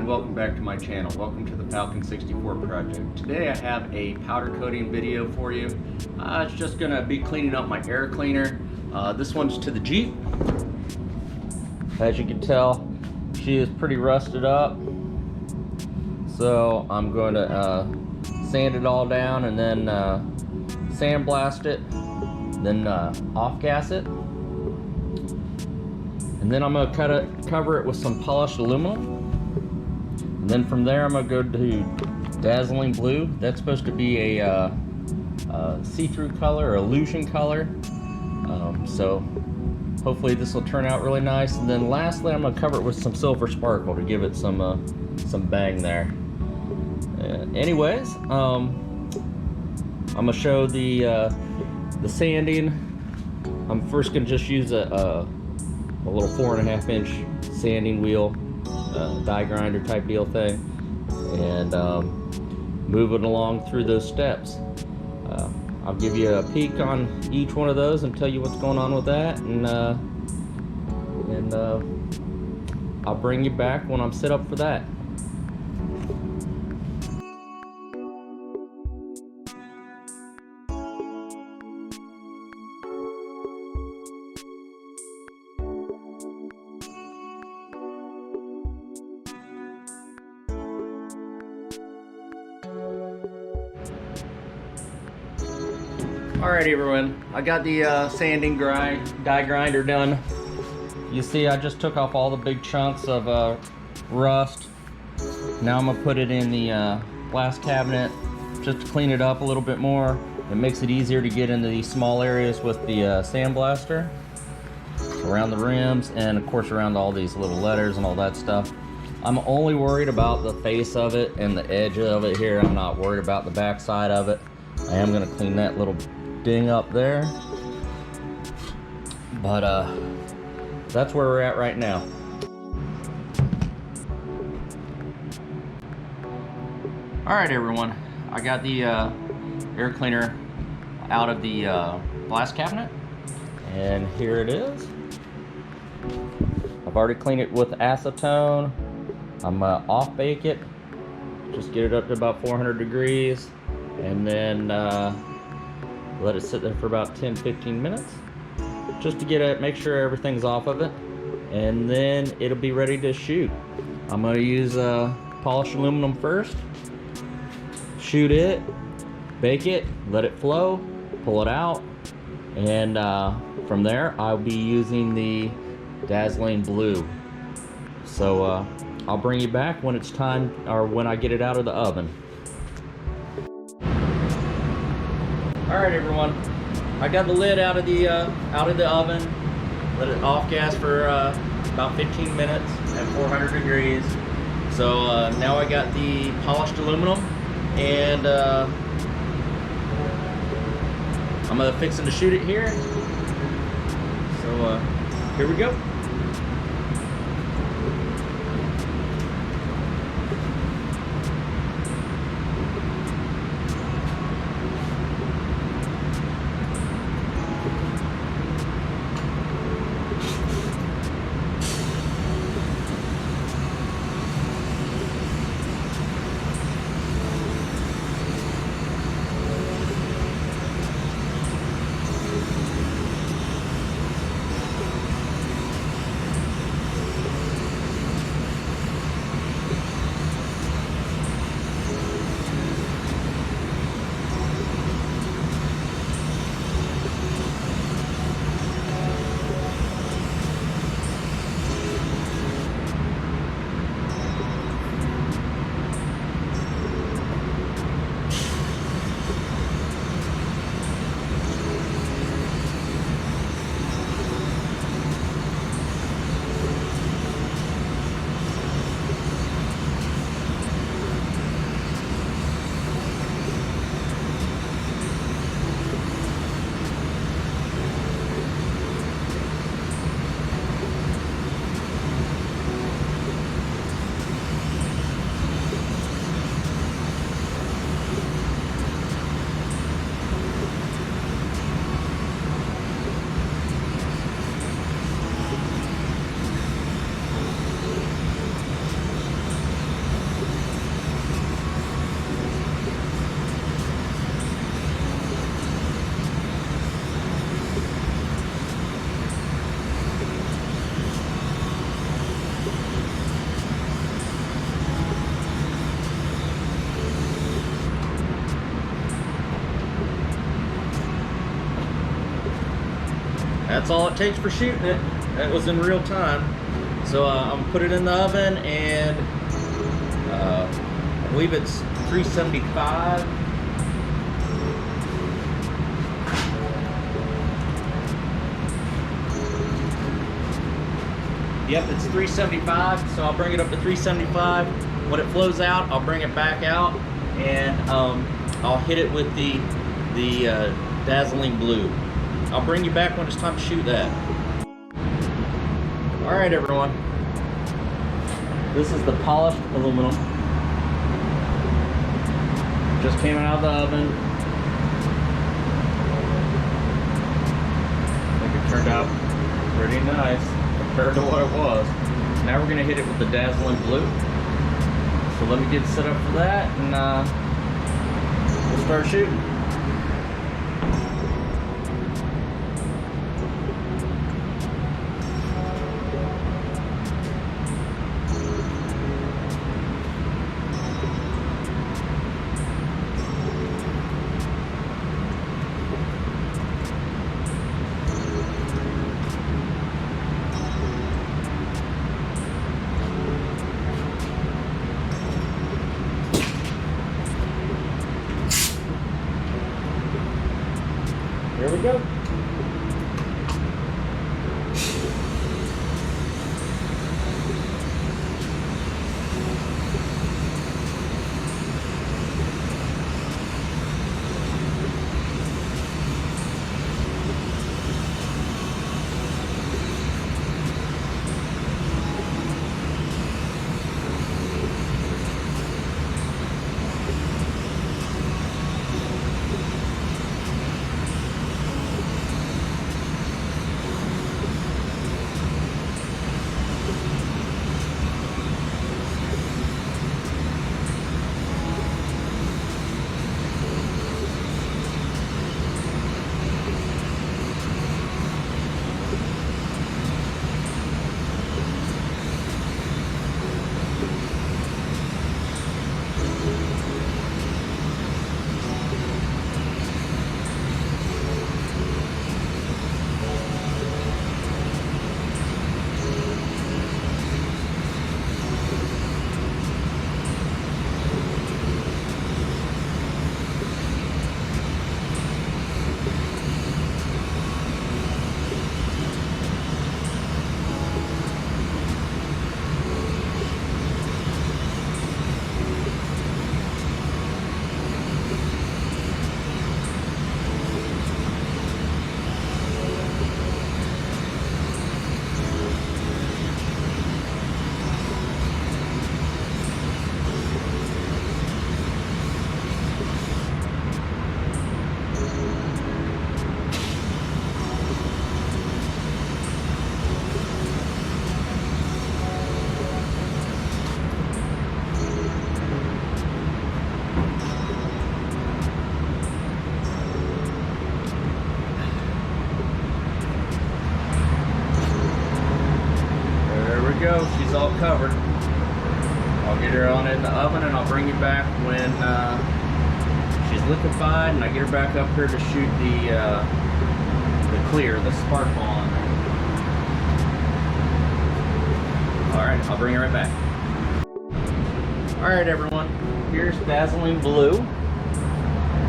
welcome back to my channel. Welcome to the Falcon 64 project. Today I have a powder coating video for you. It's just going to be cleaning up my air cleaner. This one's to the Jeep. As you can tell, she is pretty rusted up. So I'm going to sand it all down and then sandblast it, then off-gas it. And then I'm going to cover it with some polished aluminum. And then from there I'm going to go to Dazzling Blue. That's supposed to be a see-through color or illusion color. So hopefully this will turn out really nice. And then lastly I'm going to cover it with some silver sparkle to give it some bang there. Anyways, I'm going to show the sanding. I'm first going to just use a little 4.5 inch sanding wheel, die grinder type deal thing, and move it along through those steps. I'll give you a peek on each one of those and tell you what's going on with that, and I'll bring you back when I'm set up for that. Alright everyone, I got the sanding die grinder done. You see I just took off all the big chunks of rust. Now I'm going to put it in the glass cabinet just to clean it up a little bit more. It makes it easier to get into these small areas with the sandblaster. Around the rims and of course around all these little letters and all that stuff. I'm only worried about the face of it and the edge of it here. I'm not worried about the back side of it. I am going to clean that little ding up there, but that's where we're at right now. Alright everyone, I got the air cleaner out of the glass cabinet, and here it is. I've already cleaned it with acetone. I'm off bake it, just get it up to about 400 degrees, and then let it sit there for about 10-15 minutes just to get it, make sure everything's off of it, and then it'll be ready to shoot. I'm going to use polished aluminum first, shoot it, bake it, let it flow, pull it out, and from there I'll be using the Dazzling Blue. So I'll bring you back when it's time, or when I get it out of the oven. Alright everyone, I got the lid out of the oven, let it off gas for about 15 minutes at 400 degrees. So now I got the polished aluminum, and I'm fixing to shoot it here. So here we go. that's all it takes for shooting it. That was in real time. So I'm gonna put it in the oven, and I believe it's 375. Yep, it's 375, so I'll bring it up to 375. When it flows out, I'll bring it back out, and I'll hit it with the Dazzling Blue. I'll bring you back when it's time to shoot that. All right, everyone. This is the polished aluminum. Just came out of the oven. I think it turned out pretty nice compared to what it was. Now we're gonna hit it with the Dazzling Blue. So let me get set up for that, and we'll start shooting. Here we go. Go. She's all covered. I'll get her on in the oven, and I'll bring you back when she's liquefied, and I get her back up here to shoot the clear, the sparkle on there. All right, I'll bring her right back. All right, everyone. Here's Dazzling Blue.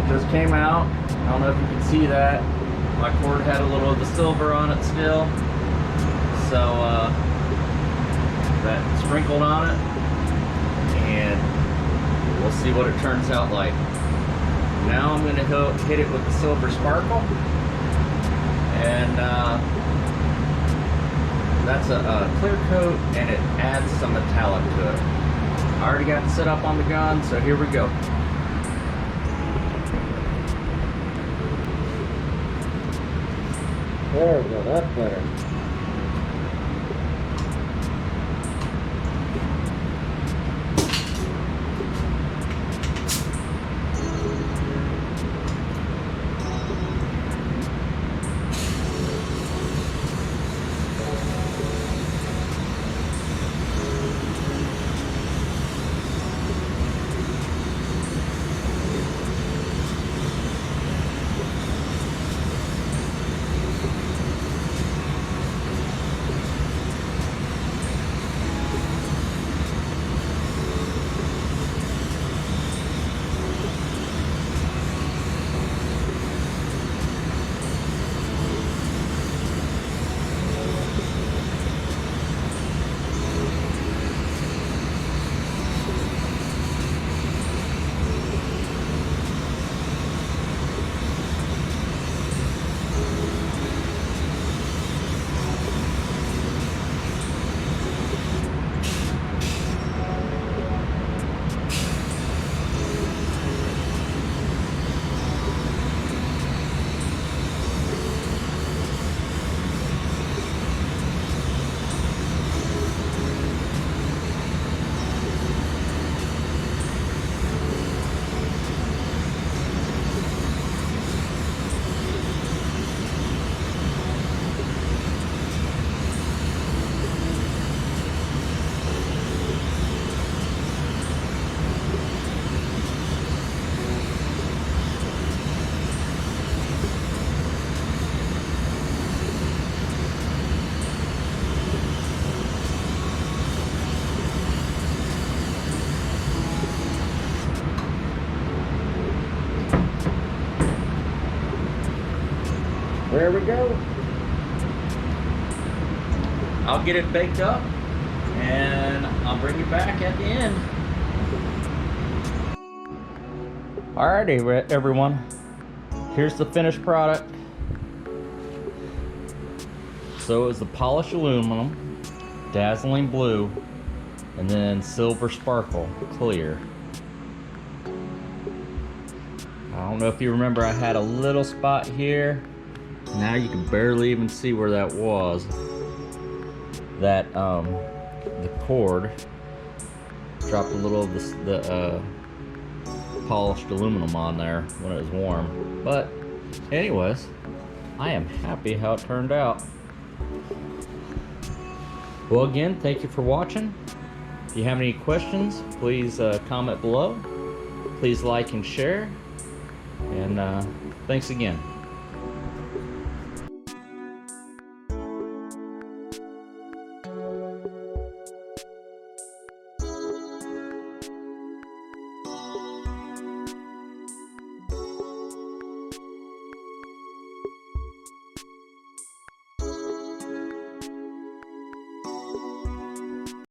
Just came out. I don't know if you can see that. My cord had a little of the silver on it still, so that sprinkled on it, and we'll see what it turns out like. Now I'm going to hit it with the silver sparkle, and that's a clear coat, and it adds some metallic to it. I already got it set up on the gun, so here we go. There we go, that's better. There we go. I'll get it baked up and I'll bring you back at the end. Alrighty, everyone. Here's the finished product. So it was the polished aluminum, dazzling blue, and then silver sparkle clear. I don't know if you remember, I had a little spot here. Now you can barely even see where that was. That the cord dropped a little of the polished aluminum on there when it was warm. But anyways, I am happy how it turned out. Well, again, thank you for watching. If you have any questions, please comment below. Please like and share. And thanks again.